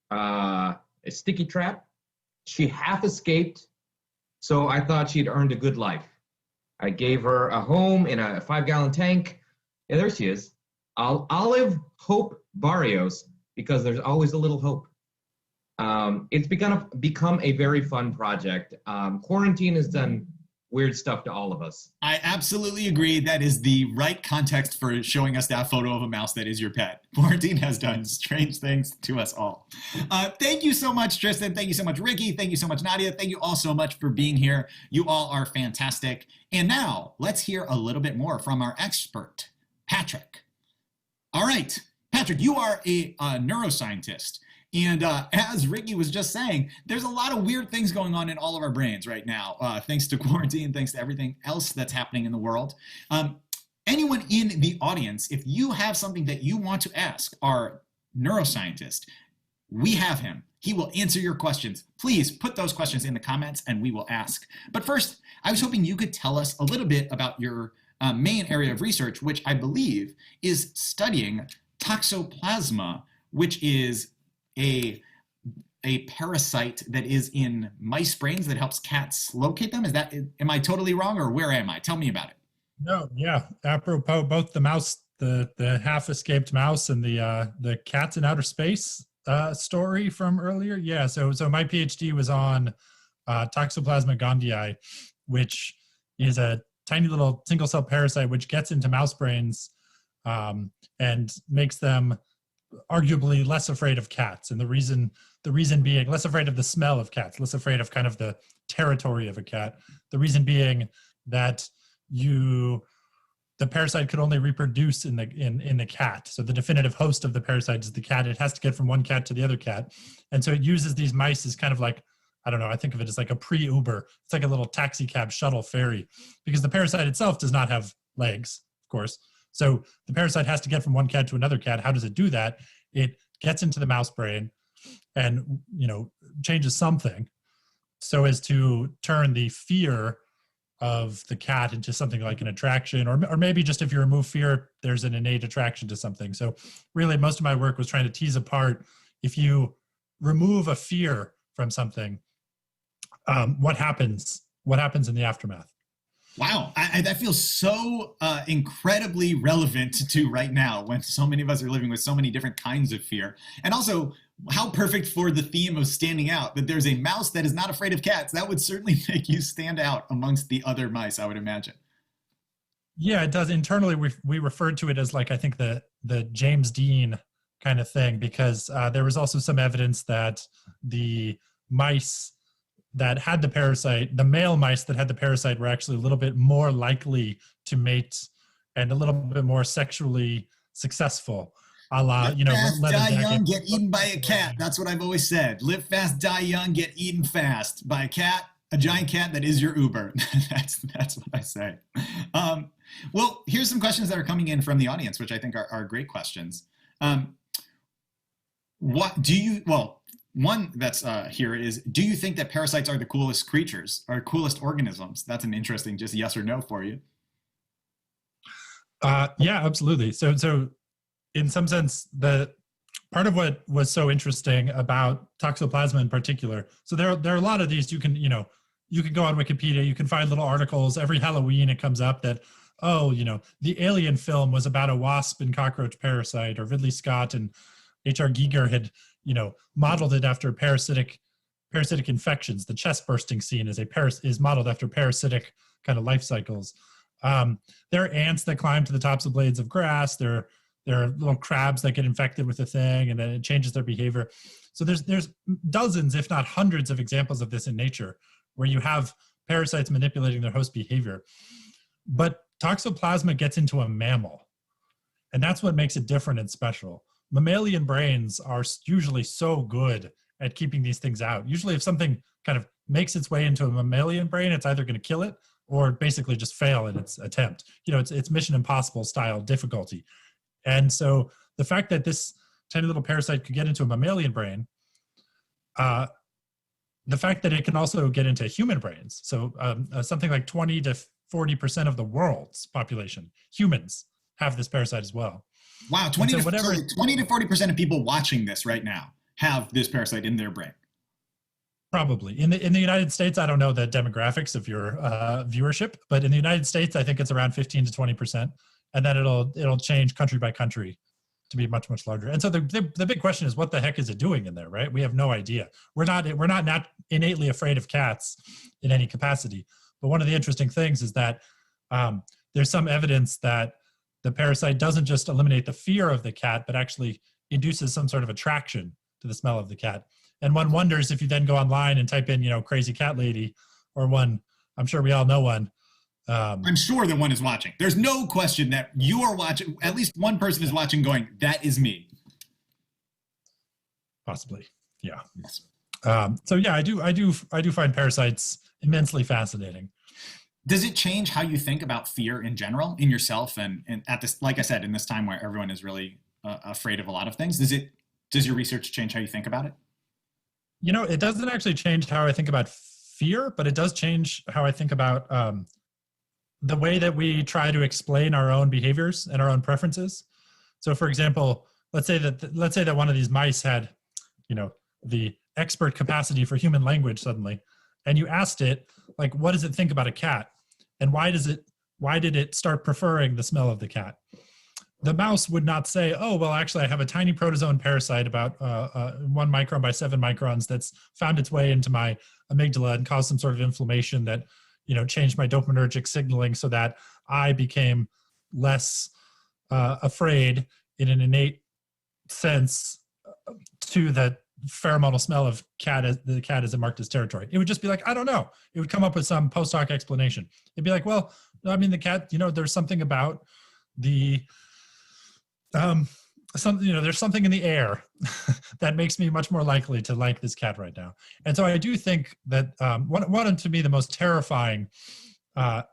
a sticky trap. She half escaped, so I thought she'd earned a good life. I gave her a home in a 5-gallon tank. Yeah, there she is. Olive Hope Barrios, because there's always a little hope. It's become a very fun project. Quarantine has done weird stuff to all of us. I absolutely agree. That is the right context for showing us that photo of a mouse that is your pet. Quarantine has done strange things to us all. Thank you so much, Tristan. Thank you so much, Ricky. Thank you so much, Nadia. Thank you all so much for being here. You all are fantastic. And now let's hear a little bit more from our expert, Patrick. All right, Patrick, you are a neuroscientist. And as Ricky was just saying, there's a lot of weird things going on in all of our brains right now, thanks to quarantine, thanks to everything else that's happening in the world. Anyone in the audience, if you have something that you want to ask our neuroscientist, we have him. He will answer your questions. Please put those questions in the comments and we will ask. But first, I was hoping you could tell us a little bit about your main area of research, which I believe is studying toxoplasma, which is a parasite that is in mice brains that helps cats locate them. Am I totally wrong, or where am I? Tell me about it. No, yeah. Apropos, both the mouse, the half-escaped mouse, and the cats in outer space story from earlier. Yeah. So my PhD was on Toxoplasma gondii, which is a tiny little single-cell parasite which gets into mouse brains and makes them arguably less afraid of cats. And the reason being less afraid of the smell of cats, less afraid of kind of the territory of a cat. The reason being that the parasite could only reproduce in the cat. So the definitive host of the parasite is the cat. It has to get from one cat to the other cat. And so it uses these mice as kind of like, I don't know, I think of it as like a pre-Uber. It's like a little taxi cab shuttle ferry, because the parasite itself does not have legs, of course. So the parasite has to get from one cat to another cat. How does it do that? It gets into the mouse brain and, changes something so as to turn the fear of the cat into something like an attraction, or maybe just if you remove fear, there's an innate attraction to something. So really most of my work was trying to tease apart, if you remove a fear from something, what happens in the aftermath. Wow, that feels so incredibly relevant to right now, when so many of us are living with so many different kinds of fear. And also, how perfect for the theme of standing out, that there's a mouse that is not afraid of cats. That would certainly make you stand out amongst the other mice, I would imagine. Yeah, it does. Internally, we referred to it as like, I think the James Dean kind of thing, because there was also some evidence that the mice that had the parasite, the male mice that had the parasite, were actually a little bit more likely to mate and a little bit more sexually successful. A la, Live you know, fast, leather die jacket. young, get eaten by a cat. That's what I've always said. Live fast, die young, get eaten fast by a cat, a giant cat that is your Uber. That's what I say. Well, here's some questions that are coming in from the audience, which I think are great questions. What do you, well, one that's here is, do you think that parasites are the coolest creatures or coolest organisms? That's an interesting just yes or no for you. Yeah, absolutely. So in some sense, the part of what was so interesting about Toxoplasma in particular, so there are a lot of these. You can go on Wikipedia, you can find little articles. Every Halloween it comes up that, oh, the Alien film was about a wasp and cockroach parasite, or Ridley Scott and H.R. Giger had, modeled it after parasitic infections. The chest bursting scene is modeled after parasitic kind of life cycles. There are ants that climb to the tops of blades of grass. There are little crabs that get infected with the thing, and then it changes their behavior. So there's dozens, if not hundreds, of examples of this in nature, where you have parasites manipulating their host behavior. But Toxoplasma gets into a mammal, and that's what makes it different and special. Mammalian brains are usually so good at keeping these things out. Usually if something kind of makes its way into a mammalian brain, it's either going to kill it or basically just fail in its attempt. It's Mission Impossible style difficulty. And so the fact that this tiny little parasite could get into a mammalian brain, the fact that it can also get into human brains, so something like 20 to 40% of the world's population, humans, have this parasite as well. Wow, 20 to 40% of people watching this right now have this parasite in their brain. Probably. In the United States, I don't know the demographics of your viewership, but in the United States, I think it's around 15 to 20%. And then it'll change country by country to be much, much larger. And so the big question is, what the heck is it doing in there, right? We have no idea. We're not innately afraid of cats in any capacity. But one of the interesting things is that there's some evidence that the parasite doesn't just eliminate the fear of the cat, but actually induces some sort of attraction to the smell of the cat. And one wonders if you then go online and type in, crazy cat lady, or one, I'm sure we all know one. I'm sure that one is watching. There's no question that you are watching. At least one person is watching going, that is me. Possibly. Yeah. Yes. So yeah, I do find parasites immensely fascinating. Does it change how you think about fear in general, in yourself, and at this, like I said, in this time where everyone is really afraid of a lot of things? Does your research change how you think about it? It doesn't actually change how I think about fear, but it does change how I think about the way that we try to explain our own behaviors and our own preferences. So, for example, let's say that one of these mice had, the expert capacity for human language suddenly, and you asked it, like, what does it think about a cat, and why did it start preferring the smell of the cat? The mouse would not say, oh, well, actually, I have a tiny protozoan parasite about 1 micron by 7 microns that's found its way into my amygdala and caused some sort of inflammation that, changed my dopaminergic signaling so that I became less afraid in an innate sense to the pheromonal smell of the cat as it marked as territory. It would just be like, I don't know. It would come up with some post hoc explanation. It'd be like, well, I mean, the cat, there's something about the there's something in the air that makes me much more likely to like this cat right now. And so I do think that one of, to me, the most terrifying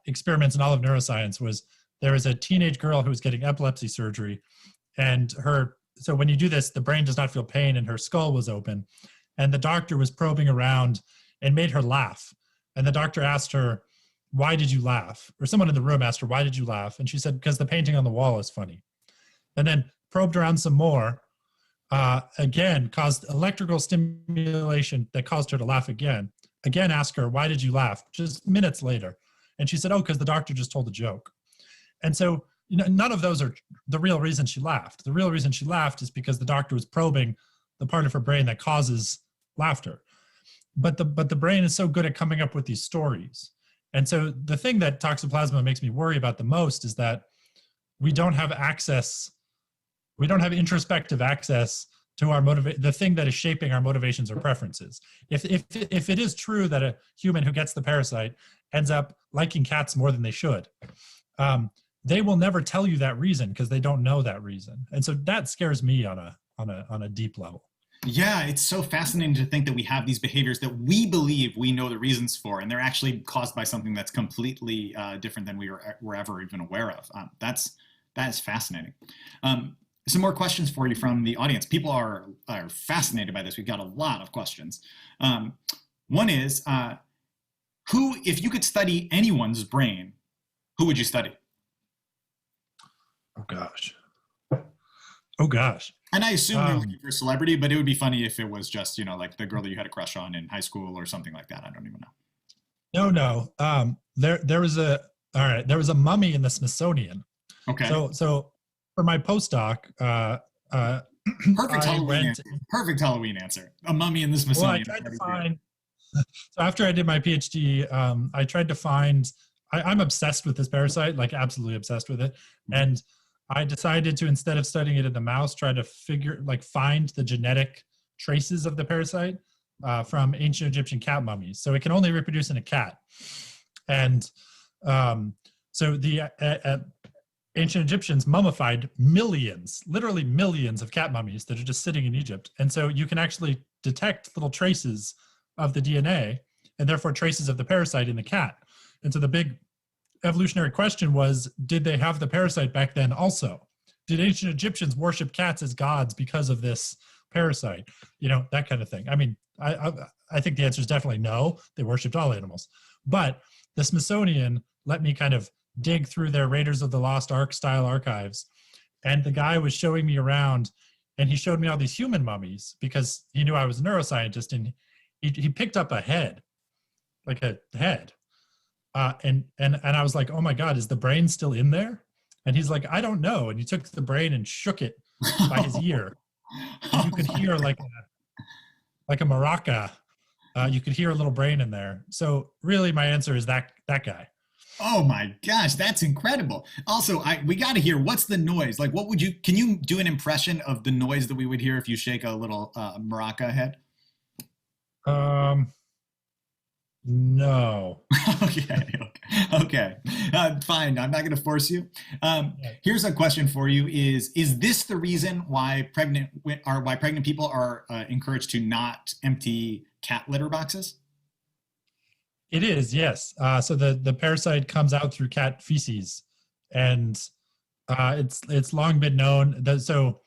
experiments in all of neuroscience was there was a teenage girl who was getting epilepsy surgery, and so when you do this, the brain does not feel pain and her skull was open, and the doctor was probing around and made her laugh. And the doctor asked her, why did you laugh? Or someone in the room asked her, why did you laugh? And she said, because the painting on the wall is funny. And then probed around some more, again, caused electrical stimulation that caused her to laugh again. Again, asked her, why did you laugh? Just minutes later. And she said, oh, because the doctor just told a joke. And so, none of those are the real reason she laughed. The real reason she laughed is because the doctor was probing the part of her brain that causes laughter. But the brain is so good at coming up with these stories. And so the thing that toxoplasma makes me worry about the most is that we don't have access, we don't have introspective access to our the thing that is shaping our motivations or preferences. If it is true that a human who gets the parasite ends up liking cats more than they should, they will never tell you that reason because they don't know that reason. And so that scares me on a deep level. Yeah, it's so fascinating to think that we have these behaviors that we believe we know the reasons for, and they're actually caused by something that's completely different than we were ever even aware of. That is fascinating. Some more questions for you from the audience. People are fascinated by this. We've got a lot of questions. One is, if you could study anyone's brain, who would you study? Oh gosh. And I assume you're looking for a celebrity, but it would be funny if it was just, like the girl that you had a crush on in high school or something like that. I don't even know. No. There was a mummy in the Smithsonian. Okay. So for my postdoc, perfect Halloween answer. A mummy in the Smithsonian. Well, I tried to find. So after I did my PhD, I tried to find. I'm obsessed with this parasite, like absolutely obsessed with it, and I decided to, instead of studying it in the mouse, try to find the genetic traces of the parasite from ancient Egyptian cat mummies. So it can only reproduce in a cat. And so the ancient Egyptians mummified literally millions of cat mummies that are just sitting in Egypt. And so you can actually detect little traces of the DNA and therefore traces of the parasite in the cat. And so the big evolutionary question was, did they have the parasite back then also? Did ancient Egyptians worship cats as gods because of this parasite? That kind of thing. I mean, I think the answer is definitely no. They worshipped all animals. But the Smithsonian let me kind of dig through their Raiders of the Lost Ark style archives. And the guy was showing me around, and he showed me all these human mummies because he knew I was a neuroscientist, and he picked up a head, like a head. And I was like, oh my God, is the brain still in there? And he's like, I don't know. And he took the brain and shook it by his ear. And you could hear like a maraca. You could hear a little brain in there. So really my answer is that guy. Oh my gosh, that's incredible. Also, we got to hear, what's the noise? Like, can you do an impression of the noise that we would hear if you shake a little maraca head? No. Okay. Fine. I'm not going to force you. Here's a question for you: Is this the reason why pregnant people are encouraged to not empty cat litter boxes? It is, yes. So the parasite comes out through cat feces, and it's long been known that so.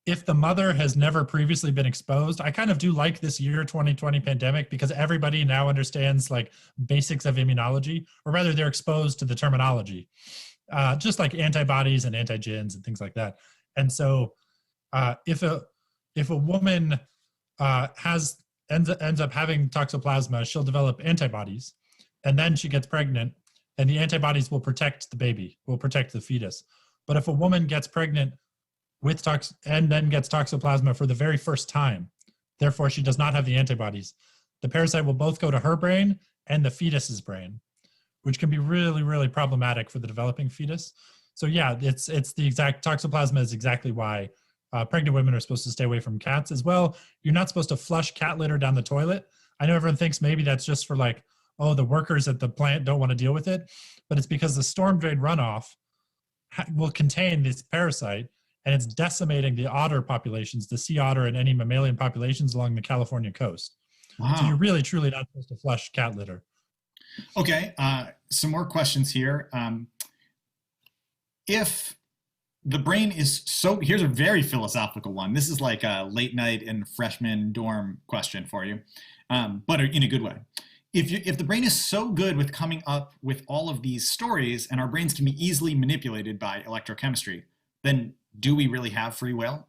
If the mother has never previously been exposed, I kind of do like this year 2020 pandemic because everybody now understands like basics of immunology, or rather they're exposed to the terminology, just like antibodies and antigens and things like that. And so if a woman ends up having toxoplasma, she'll develop antibodies, and then she gets pregnant, and the antibodies will protect the baby, will protect the fetus. But if a woman gets pregnant with and then gets toxoplasma for the very first time, therefore she does not have the antibodies, the parasite will both go to her brain and the fetus's brain, which can be really, really problematic for the developing fetus. So yeah, it's the exact, toxoplasma is exactly why pregnant women are supposed to stay away from cats as well. You're not supposed to flush cat litter down the toilet. I know everyone thinks maybe that's just for like, oh, the workers at the plant don't want to deal with it, but it's because the storm drain runoff will contain this parasite, and it's decimating the otter populations, the sea otter and any mammalian populations along the California coast. Wow. So you're really, truly not supposed to flush cat litter. Okay, some more questions here. If the brain is here's a very philosophical one. This is like a late night in freshman dorm question for you, but in a good way. If the brain is so good with coming up with all of these stories, and our brains can be easily manipulated by electrochemistry, then do we really have free will?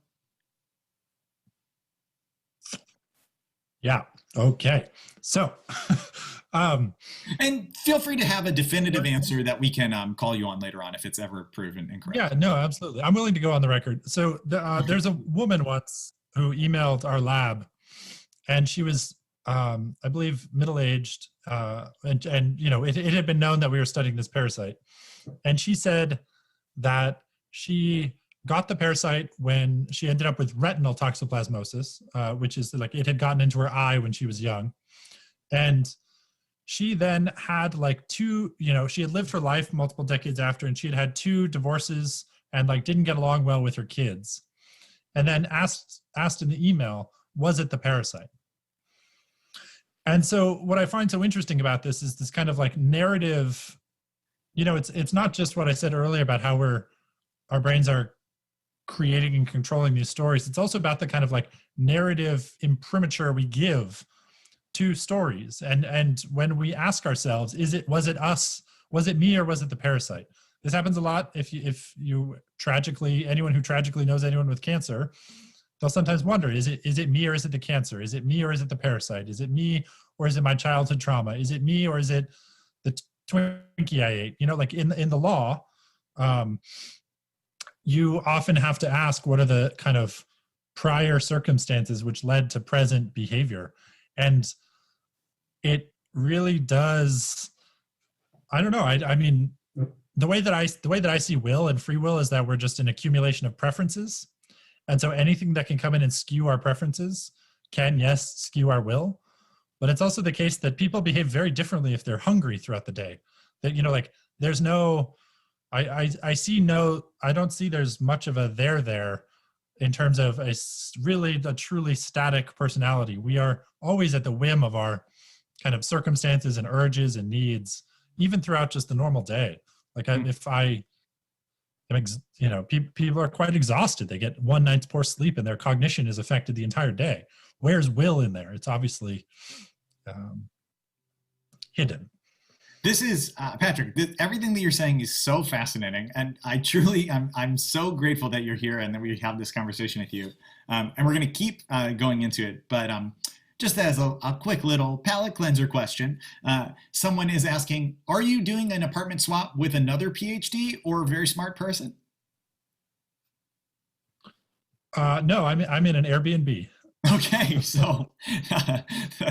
Yeah. Okay. So, and feel free to have a definitive answer that we can call you on later on if it's ever proven incorrect. Yeah, no, absolutely. I'm willing to go on the record. So there's a woman once who emailed our lab, and she was I believe middle-aged, and you know, it had been known that we were studying this parasite. And she said that she got the parasite when she ended up with retinal toxoplasmosis, which is like it had gotten into her eye when she was young. And she then had like she had lived her life multiple decades after, and she had had 2 divorces and like didn't get along well with her kids. And then asked in the email, was it the parasite? And so what I find so interesting about this is this kind of like narrative, you know, it's not just what I said earlier about how our brains are creating and controlling these stories. It's also about the kind of like narrative imprimatur we give to stories. And when we ask ourselves, was it us? Was it me, or was it the parasite? This happens a lot if you tragically, anyone who tragically knows anyone with cancer, they'll sometimes wonder, is it me, or is it the cancer? Is it me, or is it the parasite? Is it me, or is it my childhood trauma? Is it me, or is it the Twinkie I ate? You know, like in the law, you often have to ask, what are the kind of prior circumstances which led to present behavior? And it really does, I don't know. I mean, the way that I see will and free will is that we're just an accumulation of preferences. And so anything that can come in and skew our preferences can, yes, skew our will. But it's also the case that people behave very differently if they're hungry throughout the day. That, you know, like there's no, I don't see there's much of a there in terms of a truly static personality. We are always at the whim of our kind of circumstances and urges and needs, even throughout just the normal day. Like people are quite exhausted. They get one night's poor sleep and their cognition is affected the entire day. Where's will in there? It's obviously hidden. This is Patrick. Everything that you're saying is so fascinating, and I'm so grateful that you're here and that we have this conversation with you. And we're going to keep going into it, but just as a quick little palate cleanser question, someone is asking, are you doing an apartment swap with another PhD or very smart person? No, I'm in an Airbnb. Okay, so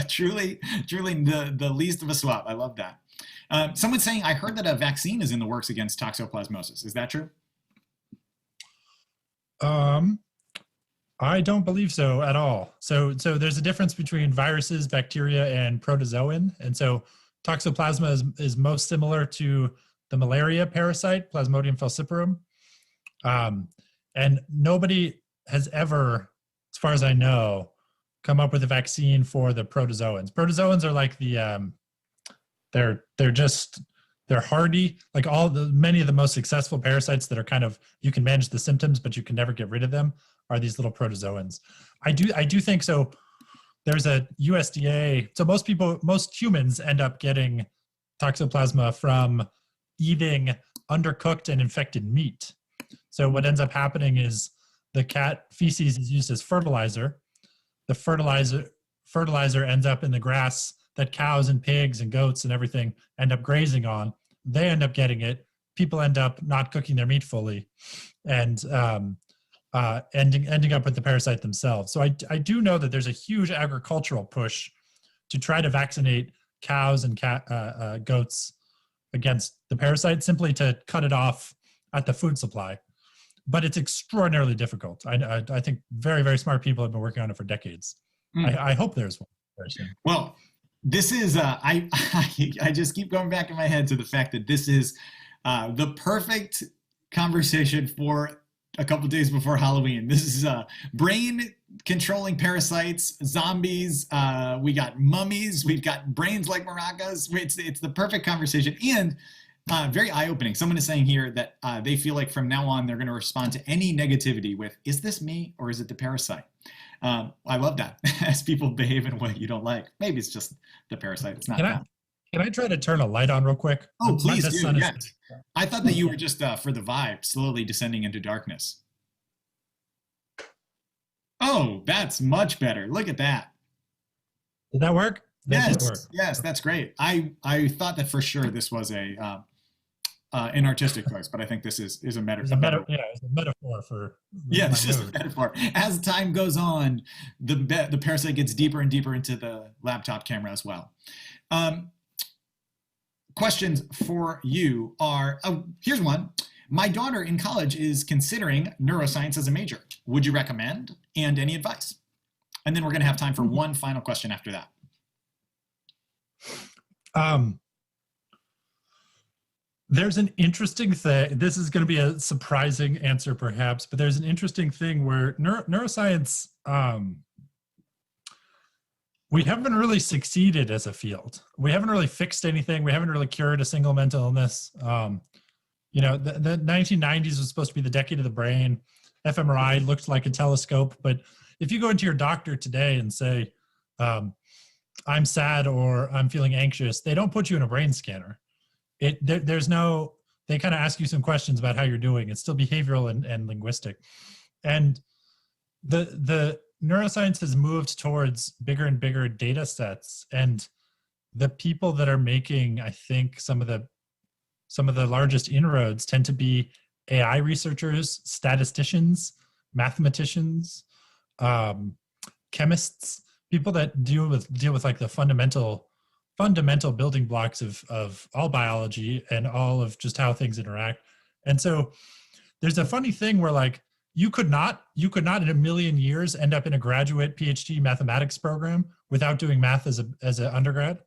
truly the least of a swap. I love that. Someone's saying, I heard that a vaccine is in the works against toxoplasmosis. Is that true? I don't believe so at all. So there's a difference between viruses, bacteria, and protozoan. And so toxoplasma is most similar to the malaria parasite, Plasmodium falciparum. And nobody has ever, as far as I know, come up with a vaccine for the protozoans. Protozoans are like the, they're hardy, like many of the most successful parasites that are kind of, you can manage the symptoms, but you can never get rid of them, are these little protozoans. I do think so. There's a USDA, so most humans end up getting toxoplasma from eating undercooked and infected meat. So what ends up happening is the cat feces is used as fertilizer. The fertilizer ends up in the grass that cows and pigs and goats and everything end up grazing on. They end up getting it. People end up not cooking their meat fully and ending up with the parasite themselves. So I do know that there's a huge agricultural push to try to vaccinate cows and goats against the parasite, simply to cut it off at the food supply. But it's extraordinarily difficult. I think very, very smart people have been working on it for decades. I hope there's one very soon. Well, this is, I just keep going back in my head to the fact that this is the perfect conversation for a couple days before Halloween. This is brain controlling parasites, zombies, we got mummies, we've got brains like maracas. It's the perfect conversation, and very eye-opening. Someone is saying here that they feel like from now on they're going to respond to any negativity with, is this me or is it the parasite? I love that. As people behave in a way you don't like. Maybe it's just the parasite. It's not that. Can I try to turn a light on real quick? Oh, please do. Yes. I thought that you were just for the vibe, slowly descending into darkness. Oh, that's much better. Look at that. Did that work? Yes, that's great. I thought that for sure this was a an artistic choice, but I think this is a It's metaphor. it's a metaphor for Yeah, my it's just a mood. metaphor. As time goes on, the parasite gets deeper and deeper into the laptop camera as well. Questions for you are, here's one. My daughter in college is considering neuroscience as a major. Would you recommend, and any advice? And then we're going to have time for one final question after that. There's an interesting thing. This is going to be a surprising answer, perhaps, but there's an interesting thing where neuroscience, we haven't really succeeded as a field. We haven't really fixed anything. We haven't really cured a single mental illness. You know, the 1990s was supposed to be the decade of the brain. fMRI looked like a telescope, but if you go into your doctor today and say, I'm sad or I'm feeling anxious, they don't put you in a brain scanner. There's no, they kind of ask you some questions about how you're doing. It's still behavioral and linguistic. And the neuroscience has moved towards bigger and bigger data sets. And the people that are making, I think, some of the largest inroads tend to be AI researchers, statisticians, mathematicians, chemists, people that deal with like the fundamental building blocks of all biology and all of just how things interact. And so there's a funny thing where like you could not in a million years end up in a graduate PhD mathematics program without doing math as an undergrad,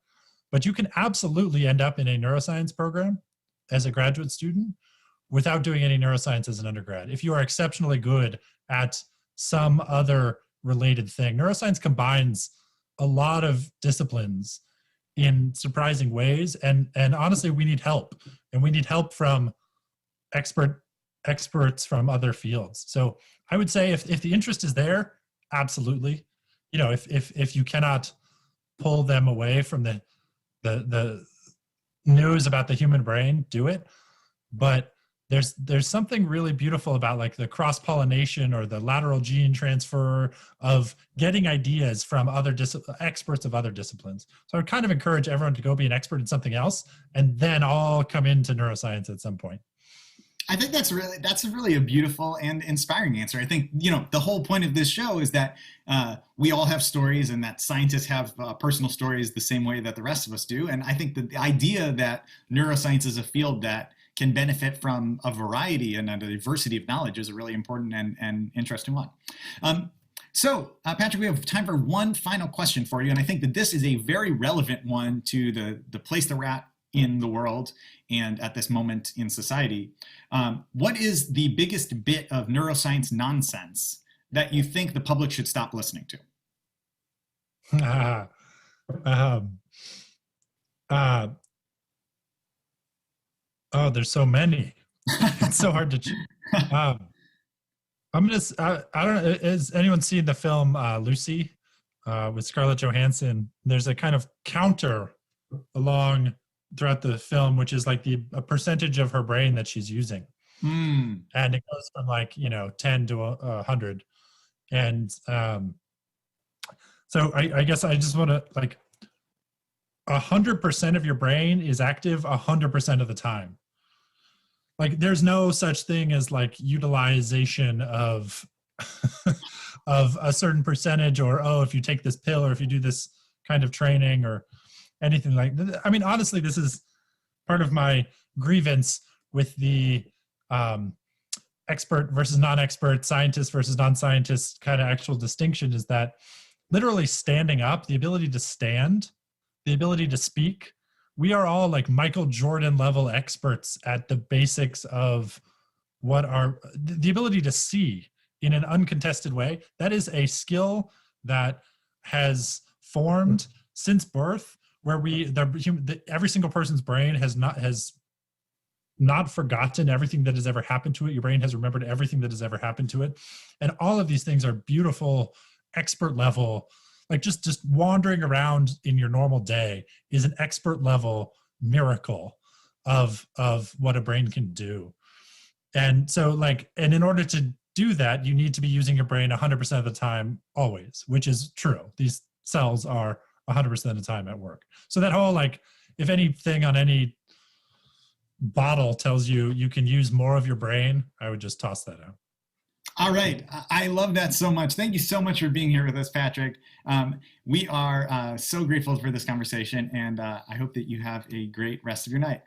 but you can absolutely end up in a neuroscience program as a graduate student without doing any neuroscience as an undergrad if you are exceptionally good at some other related thing. Neuroscience combines a lot of disciplines in surprising ways, and honestly, we need help, and we need help from experts from other fields. So I would say if the interest is there, absolutely. You know, if you cannot pull them away from the news about the human brain, do it. But there's something really beautiful about like the cross-pollination or the lateral gene transfer of getting ideas from other experts of other disciplines. So I would kind of encourage everyone to go be an expert in something else and then all come into neuroscience at some point. I think that's really a beautiful and inspiring answer. I think, you know, the whole point of this show is that we all have stories and that scientists have personal stories the same way that the rest of us do. And I think that the idea that neuroscience is a field that can benefit from a variety and a diversity of knowledge is a really important and interesting one. So, Patrick, we have time for one final question for you. And I think that this is a very relevant one to the place that we're at in the world and at this moment in society. What is the biggest bit of neuroscience nonsense that you think the public should stop listening to? Oh, there's so many. It's so hard to choose. I don't know, has anyone seen the film Lucy with Scarlett Johansson? There's a kind of counter along throughout the film, which is like a percentage of her brain that she's using. And it goes from like, 10 to 100. And so I guess I just want to like 100% of your brain is active 100% of the time. Like there's no such thing as like utilization of of a certain percentage, or if you take this pill or if you do this kind of training or anything like that. I mean, honestly, this is part of my grievance with the expert versus non-expert, scientist versus non-scientist kind of actual distinction, is that literally standing up, the ability to stand, the ability to speak, we are all like Michael Jordan level experts at the basics of what are the ability to see in an uncontested way. That is a skill that has formed since birth, where every single person's brain has not forgotten everything that has ever happened to it. Your brain has remembered everything that has ever happened to it. And all of these things are beautiful, expert level. Like just wandering around in your normal day is an expert level miracle of what a brain can do. And so and in order to do that, you need to be using your brain 100% of the time, always, which is true. These cells are 100% of the time at work. So that whole, if anything on any bottle tells you you can use more of your brain, I would just toss that out. All right. I love that so much. Thank you so much for being here with us, Patrick. We are so grateful for this conversation, and I hope that you have a great rest of your night.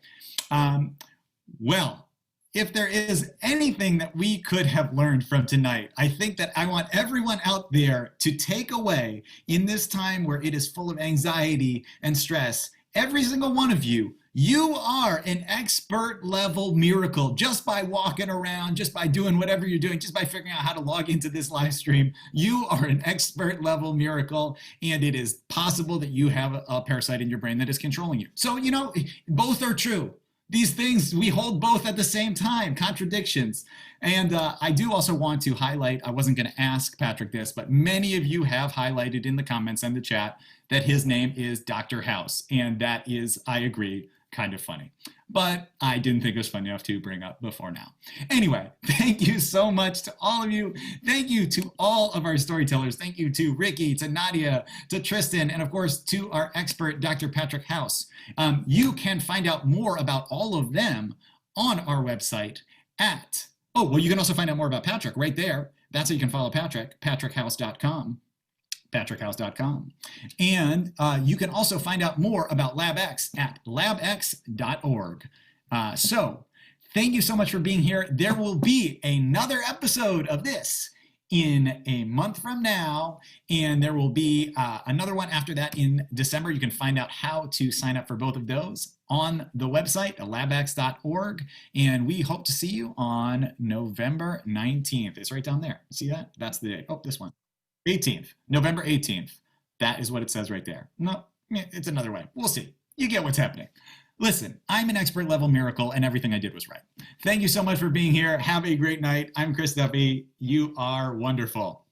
Well, if there is anything that we could have learned from tonight, I think that I want everyone out there to take away in this time where it is full of anxiety and stress. Every single one of you, you are an expert level miracle just by walking around, just by doing whatever you're doing, just by figuring out how to log into this live stream. You are an expert level miracle, and it is possible that you have a parasite in your brain that is controlling you. So, you know, both are true. These things, we hold both at the same time, contradictions. And I do also want to highlight, I wasn't going to ask Patrick this, but many of you have highlighted in the comments and the chat that his name is Dr. House. And that is, I agree, kind of funny. But I didn't think it was funny enough to bring up before now. Anyway, thank you so much to all of you. Thank you to all of our storytellers. Thank you to Ricky, to Nadia, to Tristan, and of course to our expert, Dr. Patrick House. You can find out more about all of them on our website at, oh, well, you can also find out more about Patrick right there. That's how you can follow Patrick, patrickhouse.com. patrickhouse.com. And you can also find out more about LabX at labx.org. So thank you so much for being here. There will be another episode of this in a month from now, and there will be another one after that in December. You can find out how to sign up for both of those on the website, labx.org, and we hope to see you on November 19th. It's right down there. See that? That's the date. Oh, this one. 18th, November 18th. That is what it says right there. No, it's another way. We'll see. You get what's happening. Listen, I'm an expert level miracle and everything I did was right. Thank you so much for being here. Have a great night. I'm Chris Duffy. You are wonderful.